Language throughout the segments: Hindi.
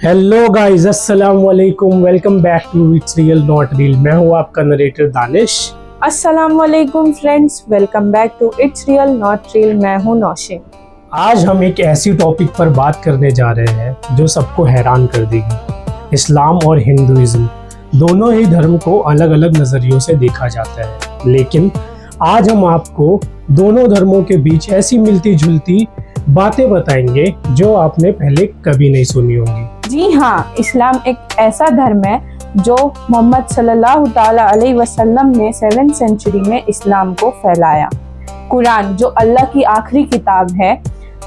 हेलो गाइस, अस्सलाम वालेकुम। Welcome back to it's real not reel. मैं हूँ आपका नरेटर दानिश। अस्सलाम वालेकुम friends, welcome back to it's real not reel. मैं हूँ नौशीन। आज हम एक ऐसी टॉपिक पर बात करने जा रहे हैं जो सबको हैरान कर देगी। इस्लाम और हिंदुइज्म दोनों ही धर्म को अलग अलग नज़रियों से देखा जाता है, लेकिन आज हम आपको दोनों धर्मों के बीच ऐसी मिलती जुलती बातें बताएंगे जो आपने पहले कभी नहीं सुनी होंगी। जी हाँ, इस्लाम एक ऐसा धर्म है जो मोहम्मद सल्लल्लाहु ताला अलैहि वसल्लम ने 7th सेंचुरी में इस्लाम को फैलाया। कुरान जो अल्लाह की आखिरी किताब है,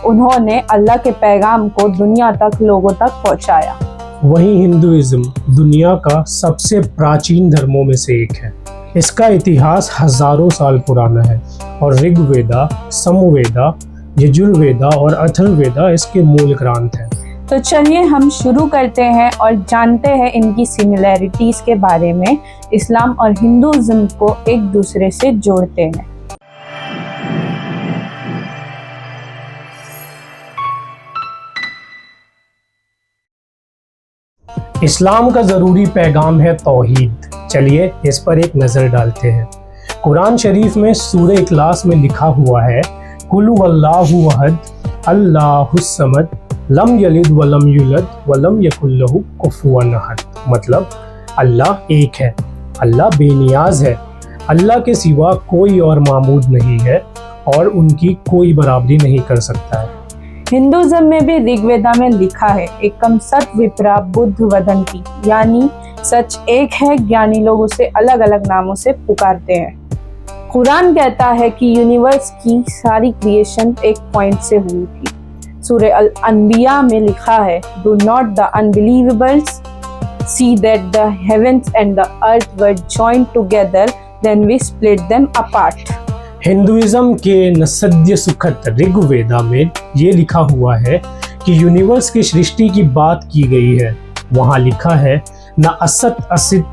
उन्होंने अल्लाह के पैगाम को दुनिया तक लोगों तक पहुंचाया। वहीं हिंदुइज्म दुनिया का सबसे प्राचीन धर्मों में से एक है। इसका इतिहास हजारों साल पुराना है और ऋग्वेदा, समवेदा, यजुर्वेदा और अथर्ववेदा इसके मूल ग्रंथ हैं। तो चलिए हम शुरू करते हैं और जानते हैं इनकी सिमिलैरिटीज के बारे में। इस्लाम और हिंदुइज्म को एक दूसरे से जोड़ते हैं। इस्लाम का ज़रूरी पैगाम है तौहीद। चलिए इस पर एक नज़र डालते हैं। कुरान शरीफ में सूरह इखलास में लिखा हुआ है, कुल हुवल्लाहु अहद, अल्लाहुस समद, लम यलिद वलम यूलद वलम यकुल लहू कुफुवन अहद। मतलब अल्लाह एक है, अल्लाह बेनियाज है, अल्लाह के सिवा कोई और माबूद नहीं है और उनकी कोई बराबरी नहीं कर सकता है। हिंदुइज्म में भी ऋग्वेदा में लिखा है, एकम सत विप्रा बुद्ध वदंती, यानी सच एक है, ज्ञानी लोग उसे अलग अलग नामों से पुकारते हैं। कुरान कहता है कि यूनिवर्स की सारी क्रिएशन एक पॉइंट से हुई थी। सूरह अल अनबिया में लिखा है, do not the unbelievables see that the heavens and the earth were joined together then we split them apart. Hinduism के नसद्य सुखत ऋग्वेदा में ये लिखा हुआ है कि यूनिवर्स की सृष्टि की बात की गई है। वहाँ लिखा है, न असत असित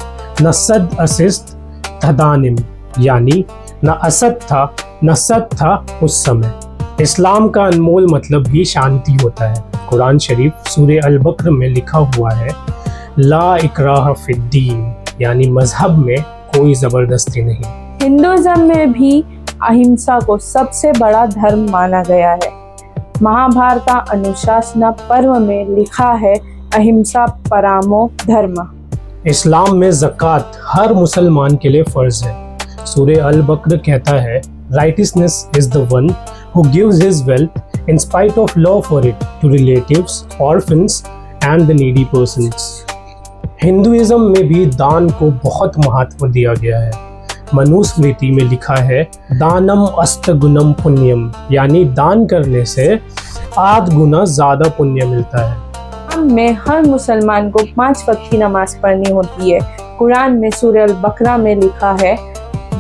न सद असिस्त तदानिम, यानी न असत था न सत था उस समय। इस्लाम का अनमोल मतलब ही शांति होता है। कुरान शरीफ सूरह अल बकर में लिखा हुआ है, ला इकराह फिद्दीन, यानी मजहब में कोई जबरदस्ती नहीं। हिंदुइज्म में भी अहिंसा को सबसे बड़ा धर्म माना गया है। महाभारत अनुशासन पर्व में लिखा है, अहिंसा परमो धर्म। इस्लाम में ज़कात हर मुसलमान के लिए फ़र्ज है। सूरह अल बकर कहता है, righteousness is the one who gives his wealth in spite of law for it to relatives, orphans and the needy persons. Hinduism में भी दान को बहुत महत्व दिया गया है। मनुस्मृति में लिखा है, दानम अस्त गुणम पुण्यम, यानी दान करने से 8 गुना ज़्यादा पुण्य मिलता है। इस्लाम में हर मुसलमान को 5 वक्त की नमाज पढ़नी होती है। कुरान में सूरह अल बकरा में लिखा है,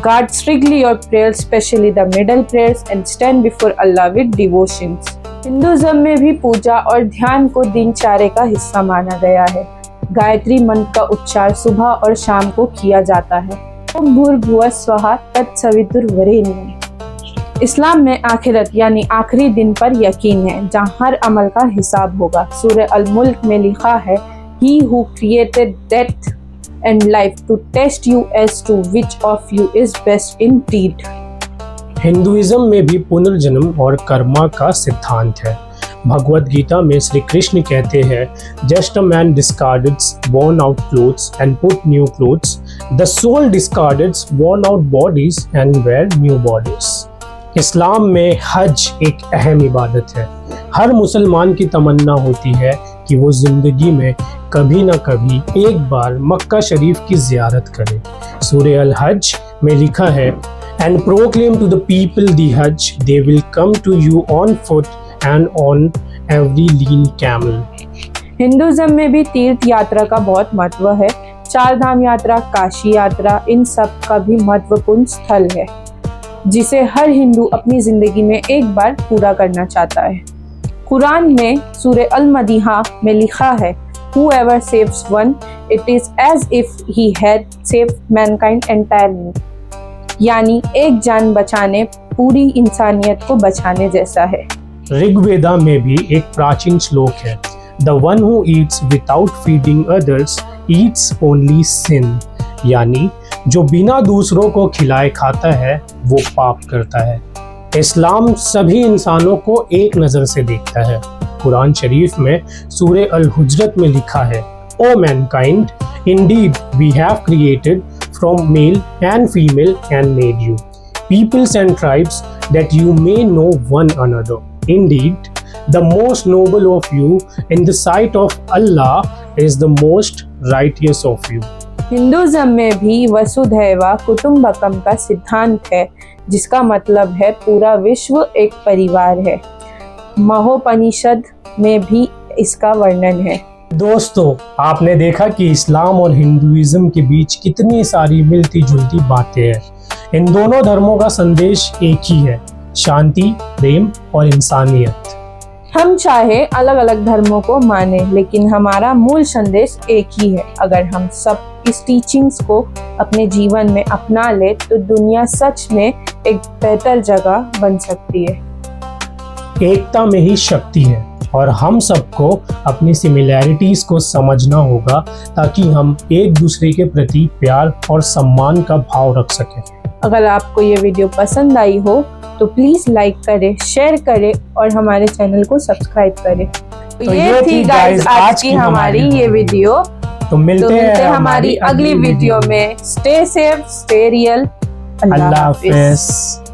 guard strictly your prayers, specially the middle prayers, and stand before Allah with devotions. Hinduism में भी पूजा और ध्यान को दिनचर्या का हिस्सा माना गया है। गायत्री मंत्र का उच्चार सुबह और शाम को किया जाता है। ओम भूर्भुवः स्वः तत्सवितुर्वरेण्यम्। इस्लाम में आखिरत यानी आखिरी दिन पर यकीन है, जहाँ हर अमल का हिसाब होगा। सूरह अल मुल्क में लिखा है, He who created death and life to test you as to which of you is best in deed। Hinduism में भी पुनर्जन्म और कर्मा का सिद्धांत है। भगवद गीता में श्री कृष्ण कहते हैं, just a man discards worn out clothes and put new clothes, the soul discards worn out bodies and wear new bodies। इस्लाम में हज एक अहम इबादत है। हर मुसलमान की तमन्ना होती है कि वो जिंदगी में कभी ना कभी एक बार मक्का शरीफ की ज़ियारत करे। सूरह अल हज में लिखा है, and proclaim to the people the Hajj, they will come to you on foot and on every lean camel. Hinduism में भी तीर्थ यात्रा का बहुत महत्व है। 4 धाम यात्रा, काशी यात्रा, इन सब का भी महत्वपूर्ण स्थल है, जिसे हर हिंदू अपनी जिंदगी में एक बार पूरा करना चाहता है। कुरान में सूरह अल मदीहा में लिखा है, Whoever saves one, it is as if he had saved mankind entirely, यानी एक जान बचाने पूरी इंसानियत को बचाने जैसा है। ऋग्वेदा में भी एक प्राचीन श्लोक है, The one who eats without feeding others eats only sin. यानी जो बिना दूसरों को खिलाए खाता है वो पाप करता है। इस्लाम सभी इंसानों को एक नज़र से देखता है। कुरान शरीफ में सूरे अल हुजरत में लिखा है, O mankind, indeed we have created from male and female and made you, peoples and tribes, that you may know one another. Indeed, the most noble of you in the sight of Allah is the most righteous of you. Hinduism में भी वसुधैव कुटुंबकम का सिद्धांत है, जिसका मतलब है पूरा विश्व एक परिवार है। महोपनिषद में भी इसका वर्णन है। दोस्तों, आपने देखा कि इस्लाम और हिंदुइज्म के बीच कितनी सारी मिलती जुलती बातें हैं। इन दोनों धर्मों का संदेश एक ही है, शांति, प्रेम और इंसानियत। हम चाहे अलग अलग धर्मों को माने, लेकिन हमारा मूल संदेश एक ही है। अगर हम सब इस टीचिंग्स को अपने जीवन में अपना ले तो दुनिया सच में एक बेहतर जगह बन सकती है। एकता में ही शक्ति है और हम सबको अपनी सिमिलैरिटीज को समझना होगा ताकि हम एक दूसरे के प्रति प्यार और सम्मान का भाव रख सकें। अगर आपको ये वीडियो पसंद आई हो तो प्लीज़ लाइक करें, शेयर करें और हमारे चैनल को सब्सक्राइब करें। तो ये थी गाइस आज की हमारी ये वीडियो। तो मिलते हैं हमारी अगली वीडियो में। Stay safe, stay real. अल्लाह हाफिज़।